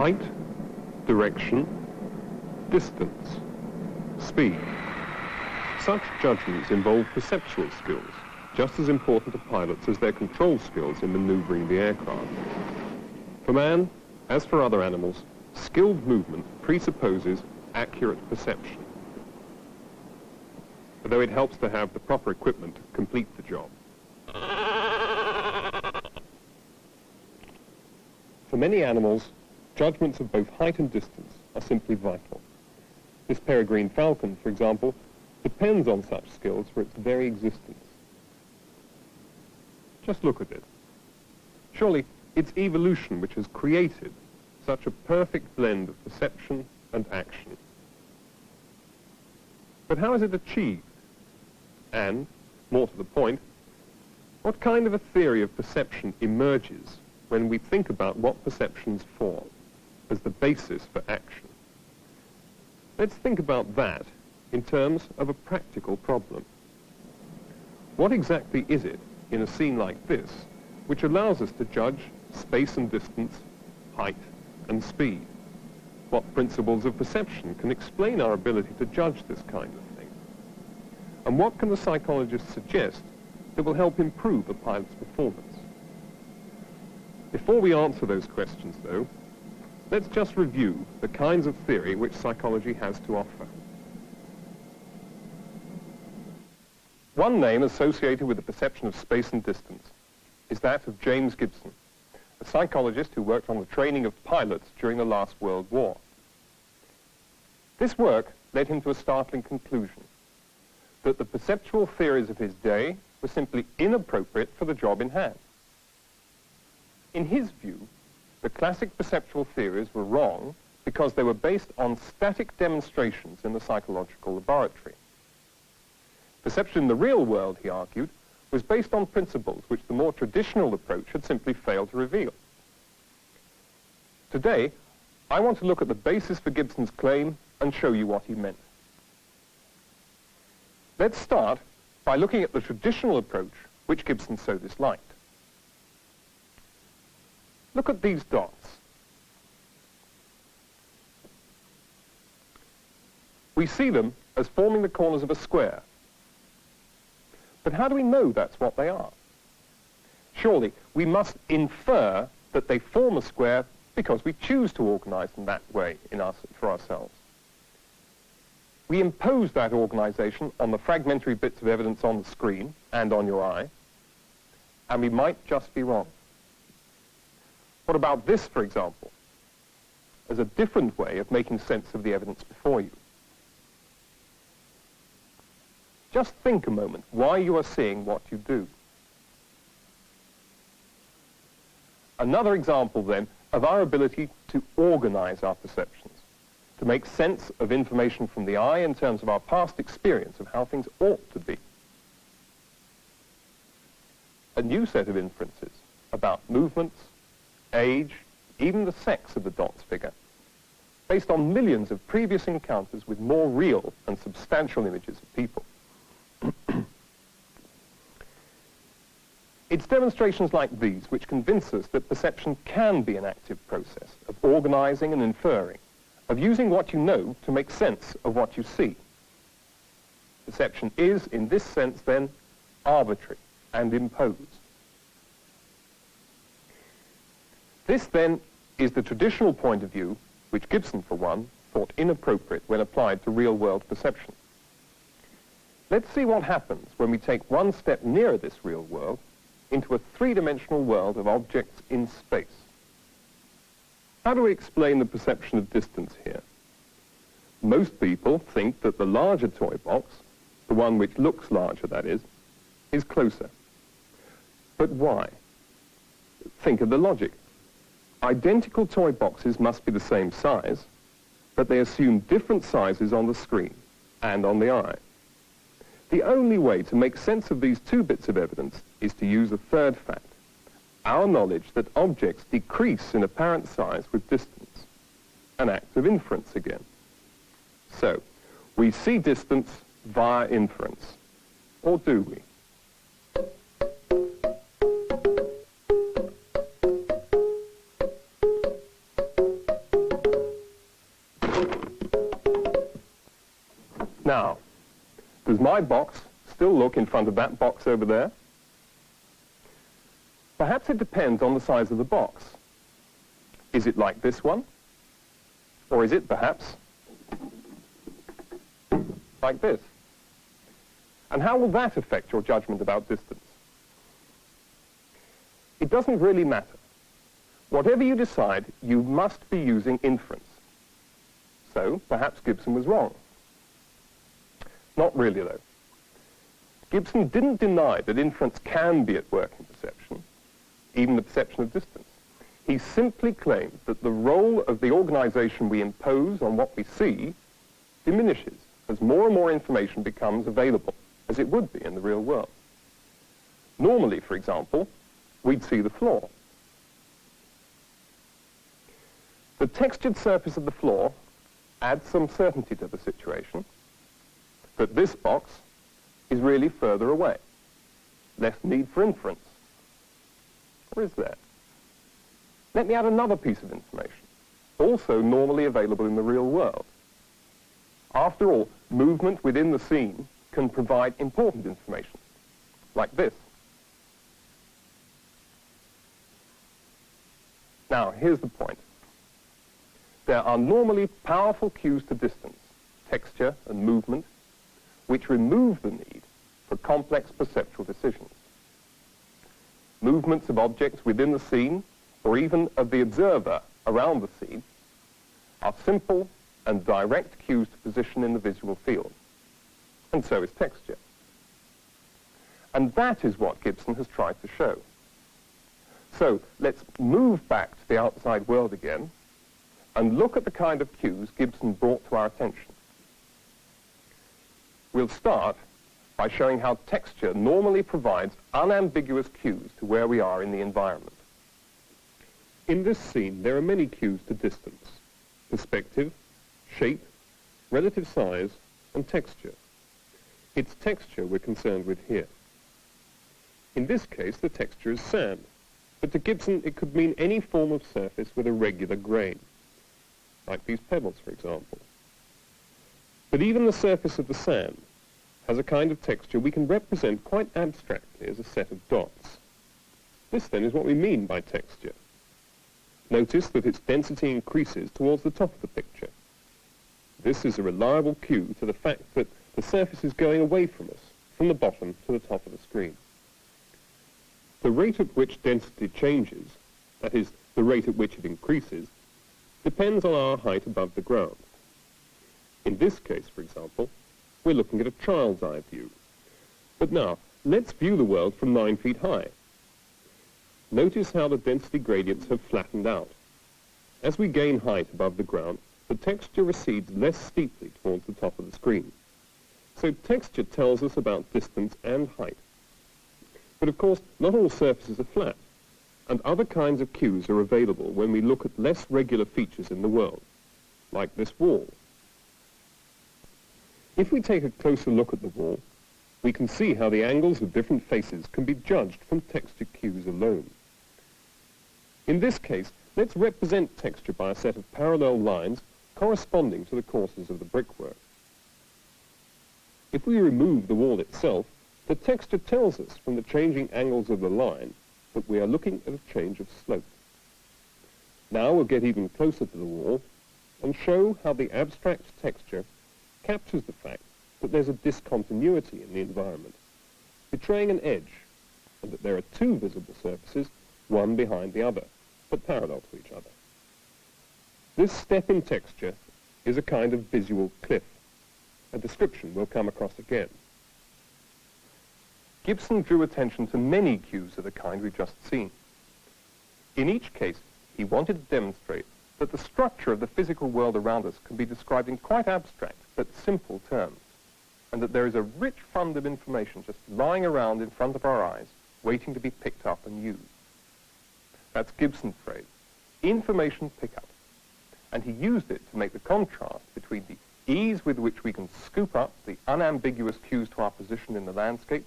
height, direction, distance, speed. Such judgments involve perceptual skills, just as important to pilots as their control skills in maneuvering the aircraft. For man, as for other animals, skilled movement presupposes accurate perception, although it helps to have the proper equipment to complete the job. For many animals, judgments of both height and distance are simply vital. This peregrine falcon, for example, depends on such skills for its very existence. Just look at it. Surely it's evolution which has created such a perfect blend of perception and action. But how is it achieved? And, more to the point, what kind of a theory of perception emerges when we think about what perceptions form as the basis for action? Let's think about that in terms of a practical problem. What exactly is it in a scene like this which allows us to judge space and distance, height and speed? What principles of perception can explain our ability to judge this kind of thing? And what can the psychologist suggest that will help improve a pilot's performance? Before we answer those questions, though, let's just review the kinds of theory which psychology has to offer. One name associated with the perception of space and distance is that of James Gibson, a psychologist who worked on the training of pilots during the last World War. This work led him to a startling conclusion, that the perceptual theories of his day were simply inappropriate for the job in hand. In his view, the classic perceptual theories were wrong because they were based on static demonstrations in the psychological laboratory. Perception in the real world, he argued, was based on principles which the more traditional approach had simply failed to reveal. Today, I want to look at the basis for Gibson's claim and show you what he meant. Let's start by looking at the traditional approach which Gibson so disliked. Look at these dots. We see them as forming the corners of a square. But how do we know that's what they are? Surely we must infer that they form a square because we choose to organize them that way for ourselves. We impose that organization on the fragmentary bits of evidence on the screen and on your eye, and we might just be wrong. What about this, for example, as a different way of making sense of the evidence before you? Just think a moment why you are seeing what you do. Another example, then, of our ability to organize our perceptions, to make sense of information from the eye in terms of our past experience of how things ought to be. A new set of inferences about movements, age, even the sex of the dots figure, based on millions of previous encounters with more real and substantial images of people. It's demonstrations like these which convince us that perception can be an active process of organizing and inferring, of using what you know to make sense of what you see. Perception is, in this sense, then, arbitrary and imposed. This, then, is the traditional point of view which Gibson, for one, thought inappropriate when applied to real-world perception. Let's see what happens when we take one step nearer this real world into a three-dimensional world of objects in space. How do we explain the perception of distance here? Most people think that the larger toy box, the one which looks larger, that is closer. But why? Think of the logic. Identical toy boxes must be the same size, but they assume different sizes on the screen and on the eye. The only way to make sense of these two bits of evidence is to use a third fact, our knowledge that objects decrease in apparent size with distance, an act of inference again. So, we see distance via inference, or do we? Does my box still look in front of that box over there? Perhaps it depends on the size of the box. Is it like this one? Or is it perhaps like this? And how will that affect your judgment about distance? It doesn't really matter. Whatever you decide, you must be using inference. So, perhaps Gibson was wrong. Not really, though. Gibson didn't deny that inference can be at work in perception, even the perception of distance. He simply claimed that the role of the organization we impose on what we see diminishes as more and more information becomes available, as it would be in the real world. Normally, for example, we'd see the floor. The textured surface of the floor adds some certainty to the situation, that this box is really further away. Less need for inference. Or is there? Let me add another piece of information, also normally available in the real world. After all, movement within the scene can provide important information, like this. Now, here's the point. There are normally powerful cues to distance, texture and movement, which remove the need for complex perceptual decisions. Movements of objects within the scene, or even of the observer around the scene, are simple and direct cues to position in the visual field. And so is texture. And that is what Gibson has tried to show. So let's move back to the outside world again and look at the kind of cues Gibson brought to our attention. We'll start by showing how texture normally provides unambiguous cues to where we are in the environment. In this scene, there are many cues to distance: perspective, shape, relative size, and texture. It's texture we're concerned with here. In this case, the texture is sand, but to Gibson it could mean any form of surface with a regular grain, like these pebbles, for example. But even the surface of the sand has a kind of texture we can represent quite abstractly as a set of dots. This, then, is what we mean by texture. Notice that its density increases towards the top of the picture. This is a reliable cue to the fact that the surface is going away from us, from the bottom to the top of the screen. The rate at which density changes, that is, the rate at which it increases, depends on our height above the ground. In this case, for example, we're looking at a child's eye view. But now, let's view the world from 9 feet high. Notice how the density gradients have flattened out. As we gain height above the ground, the texture recedes less steeply towards the top of the screen. So texture tells us about distance and height. But of course, not all surfaces are flat, and other kinds of cues are available when we look at less regular features in the world, like this wall. If we take a closer look at the wall, we can see how the angles of different faces can be judged from texture cues alone. In this case, let's represent texture by a set of parallel lines corresponding to the courses of the brickwork. If we remove the wall itself, the texture tells us from the changing angles of the line that we are looking at a change of slope. Now we'll get even closer to the wall and show how the abstract texture captures the fact that there's a discontinuity in the environment, betraying an edge, and that there are two visible surfaces, one behind the other, but parallel to each other. This step in texture is a kind of visual cliff, a description we'll come across again. Gibson drew attention to many cues of the kind we've just seen. In each case, he wanted to demonstrate that the structure of the physical world around us can be described in quite abstract but simple terms, and that there is a rich fund of information just lying around in front of our eyes, waiting to be picked up and used. That's Gibson's phrase, information pickup. And he used it to make the contrast between the ease with which we can scoop up the unambiguous cues to our position in the landscape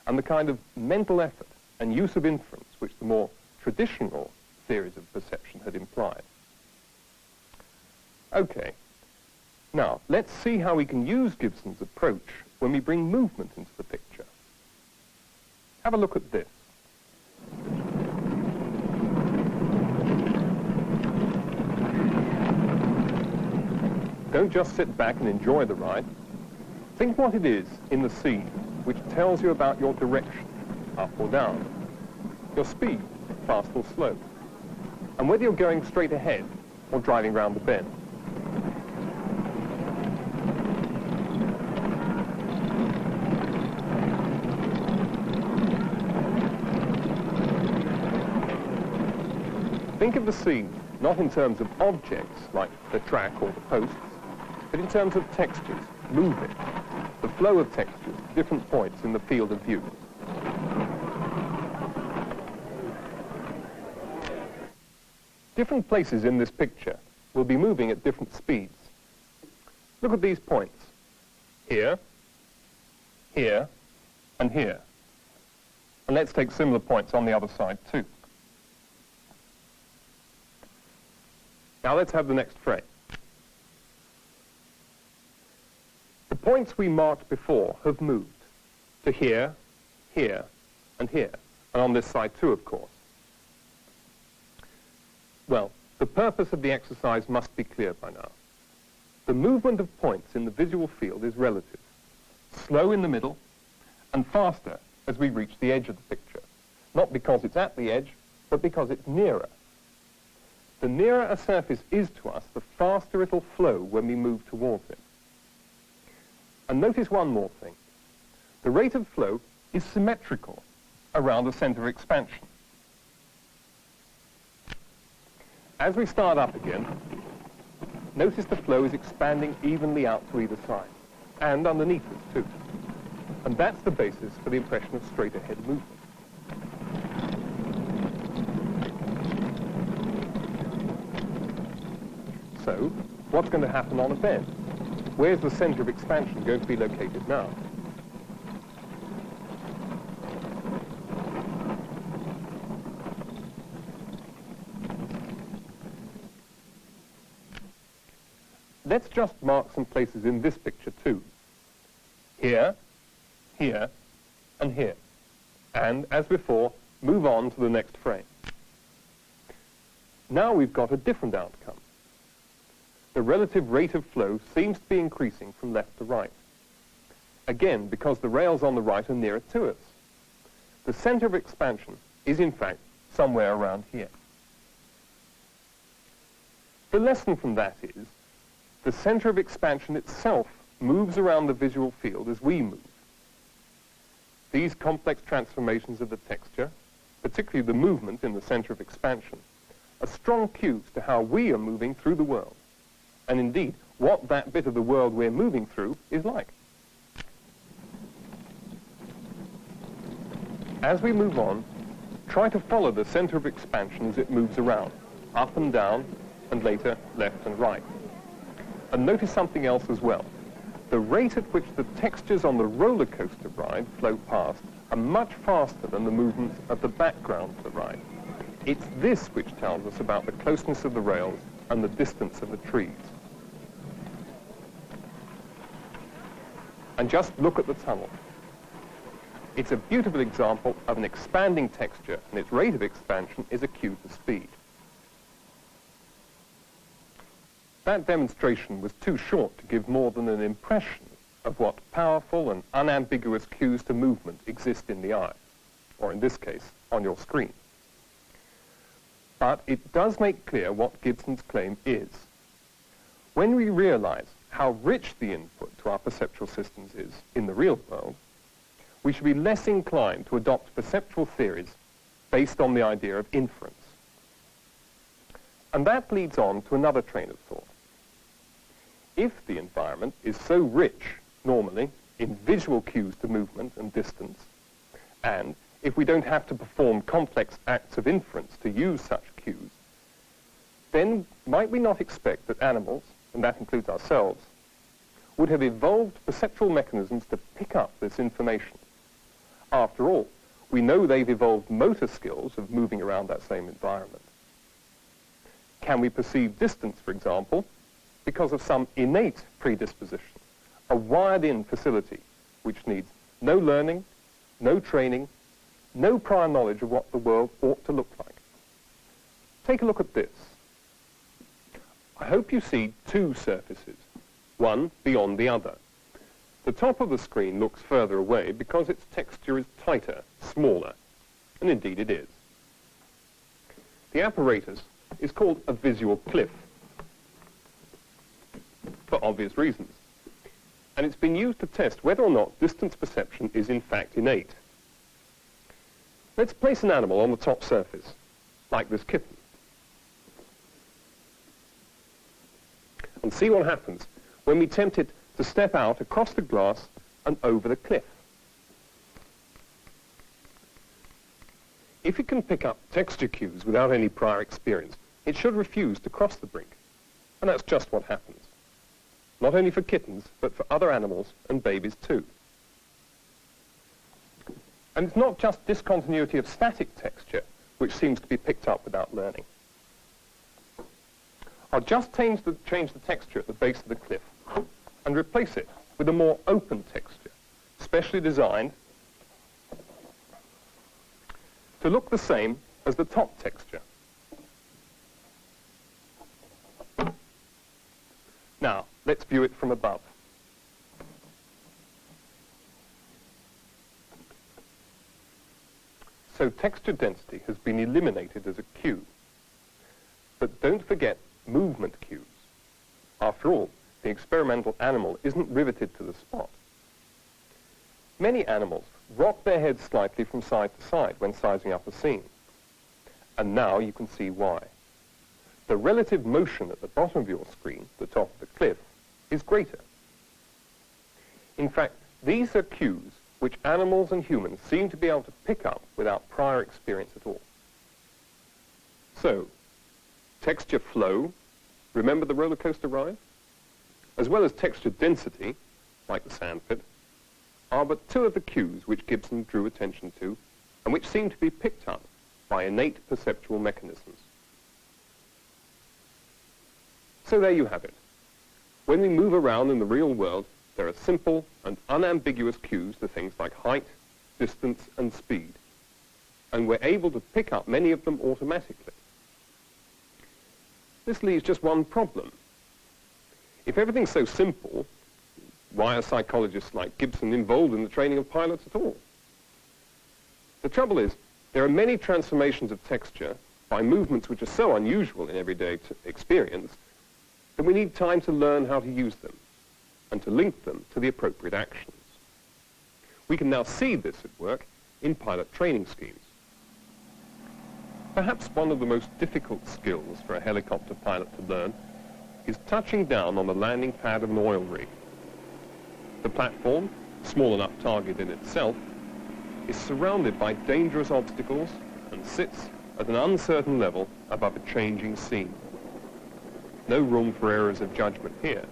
and the kind of mental effort and use of inference which the more traditional theories of perception had implied. Okay, now let's see how we can use Gibson's approach when we bring movement into the picture. Have a look at this. Don't just sit back and enjoy the ride. Think what it is in the scene which tells you about your direction, up or down, your speed, fast or slow, and whether you're going straight ahead or driving round the bend. Think of the scene not in terms of objects like the track or the posts, but in terms of textures, moving, the flow of textures at different points in the field of view. Different places in this picture will be moving at different speeds. Look at these points. Here, here, and here. And let's take similar points on the other side too. Now let's have the next frame. The points we marked before have moved to here, here, and here, and on this side too, of course. Well, the purpose of the exercise must be clear by now. The movement of points in the visual field is relative, slow in the middle, and faster as we reach the edge of the picture, not because it's at the edge, but because it's nearer. The nearer a surface is to us, the faster it'll flow when we move towards it. And notice one more thing. The rate of flow is symmetrical around the center of expansion. As we start up again, notice the flow is expanding evenly out to either side, and underneath us too. And that's the basis for the impression of straight-ahead movement. So, what's going to happen on a bend? Where's the center of expansion going to be located now? Let's just mark some places in this picture too. Here, here, and here. And, as before, move on to the next frame. Now we've got a different outcome. The relative rate of flow seems to be increasing from left to right. Again, because the rails on the right are nearer to us. The center of expansion is, in fact, somewhere around here. The lesson from that is, the center of expansion itself moves around the visual field as we move. These complex transformations of the texture, particularly the movement in the center of expansion, are strong cues to how we are moving through the world, and indeed, what that bit of the world we're moving through is like. As we move on, try to follow the center of expansion as it moves around, up and down, and later left and right. And notice something else as well. The rate at which the textures on the roller coaster ride flow past are much faster than the movements of the background of the ride. It's this which tells us about the closeness of the rails and the distance of the trees. And just look at the tunnel. It's a beautiful example of an expanding texture, and its rate of expansion is a cue to speed. That demonstration was too short to give more than an impression of what powerful and unambiguous cues to movement exist in the eye, or in this case, on your screen. But it does make clear what Gibson's claim is. When we realize how rich the input to our perceptual systems is in the real world, we should be less inclined to adopt perceptual theories based on the idea of inference. And that leads on to another train of thought. If the environment is so rich, normally, in visual cues to movement and distance, and if we don't have to perform complex acts of inference to use such cues, then might we not expect that animals, and that includes ourselves, would have evolved perceptual mechanisms to pick up this information? After all, we know they've evolved motor skills of moving around that same environment. Can we perceive distance, for example, because of some innate predisposition, a wired-in facility which needs no learning, no training, no prior knowledge of what the world ought to look like. Take a look at this. I hope you see two surfaces, one beyond the other. The top of the screen looks further away because its texture is tighter, smaller, and indeed it is. The apparatus is called a visual cliff, for obvious reasons, and it's been used to test whether or not distance perception is in fact innate. Let's place an animal on the top surface, like this kitten, and see what happens when we tempt it to step out across the glass and over the cliff. If it can pick up texture cues without any prior experience, it should refuse to cross the brink. And that's just what happens. Not only for kittens, but for other animals and babies too. And it's not just discontinuity of static texture which seems to be picked up without learning. I'll just change the texture at the base of the cliff and replace it with a more open texture, specially designed to look the same as the top texture. Now, let's view it from above. So texture density has been eliminated as a cue. But don't forget movement cues. After all, the experimental animal isn't riveted to the spot. Many animals rock their heads slightly from side to side when sizing up a scene. And now you can see why. The relative motion at the bottom of your screen, the top of the cliff, is greater. In fact, these are cues which animals and humans seem to be able to pick up without prior experience at all. So, texture flow, remember the roller coaster ride? As well as texture density, like the sandpit, are but two of the cues which Gibson drew attention to and which seem to be picked up by innate perceptual mechanisms. So there you have it. When we move around in the real world, there are simple and unambiguous cues to things like height, distance, and speed, and we're able to pick up many of them automatically. This leaves just one problem. If everything's so simple, why are psychologists like Gibson involved in the training of pilots at all? The trouble is, there are many transformations of texture by movements which are so unusual in everyday experience that we need time to learn how to use them and to link them to the appropriate actions. We can now see this at work in pilot training schemes. Perhaps one of the most difficult skills for a helicopter pilot to learn is touching down on the landing pad of an oil rig. The platform, small enough target in itself, is surrounded by dangerous obstacles and sits at an uncertain level above a changing scene. No room for errors of judgment here.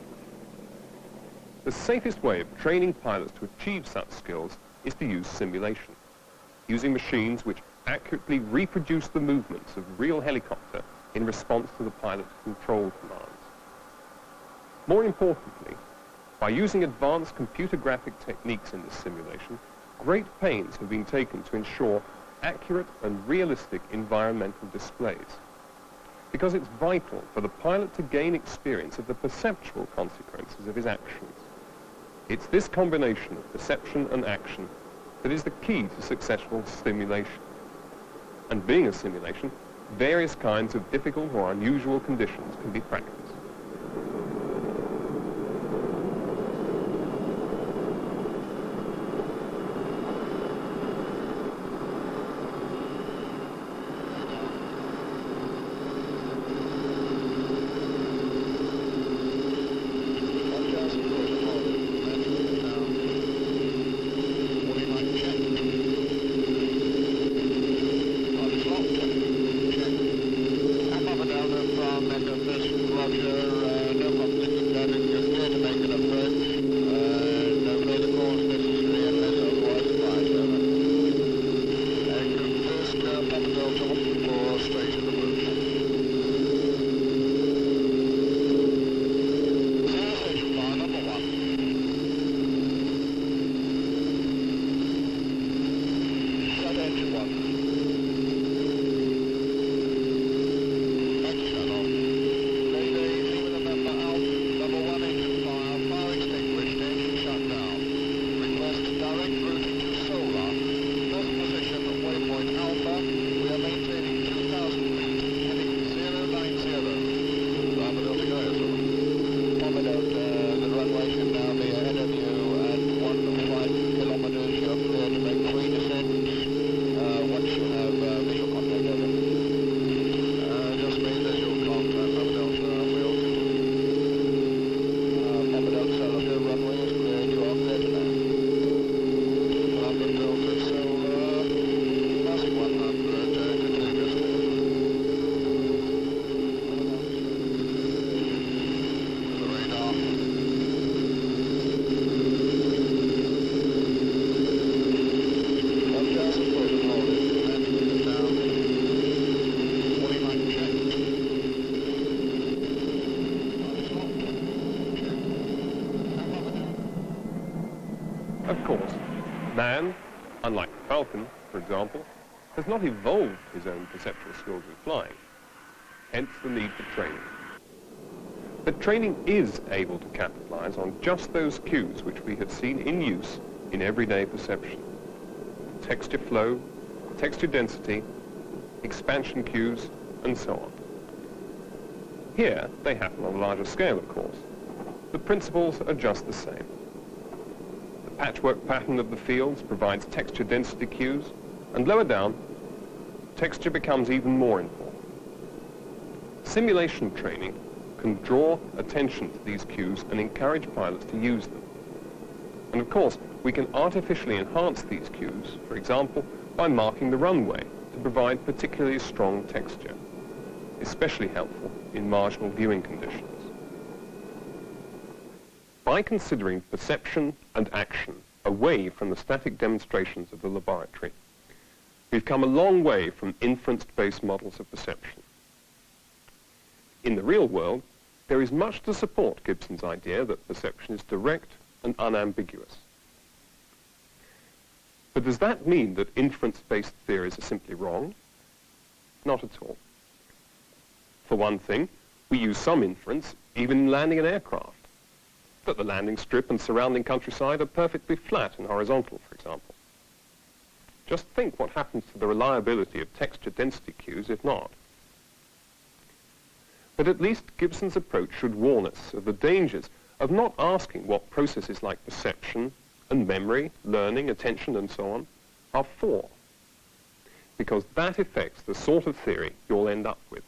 The safest way of training pilots to achieve such skills is to use simulation, using machines which accurately reproduce the movements of a real helicopter in response to the pilot's control commands. More importantly, by using advanced computer graphic techniques in this simulation, great pains have been taken to ensure accurate and realistic environmental displays, because it's vital for the pilot to gain experience of the perceptual consequences of his actions. It's this combination of perception and action that is the key to successful simulation. And being a simulation, various kinds of difficult or unusual conditions can be practiced. Of course, man, unlike the falcon, for example, has not evolved his own perceptual skills in flying, hence the need for training. But training is able to capitalize on just those cues which we have seen in use in everyday perception. Texture flow, texture density, expansion cues, and so on. Here, they happen on a larger scale, of course. The principles are just the same. The patchwork pattern of the fields provides texture density cues, and lower down, texture becomes even more important. Simulation training can draw attention to these cues and encourage pilots to use them. And of course, we can artificially enhance these cues, for example, by marking the runway to provide particularly strong texture, especially helpful in marginal viewing conditions. By considering perception and action away from the static demonstrations of the laboratory, we've come a long way from inference-based models of perception. In the real world, there is much to support Gibson's idea that perception is direct and unambiguous. But does that mean that inference-based theories are simply wrong? Not at all. For one thing, we use some inference even in landing an aircraft. That the landing strip and surrounding countryside are perfectly flat and horizontal, for example. Just think what happens to the reliability of texture density cues if not. But at least Gibson's approach should warn us of the dangers of not asking what processes like perception and memory, learning, attention, and so on are for, because that affects the sort of theory you'll end up with.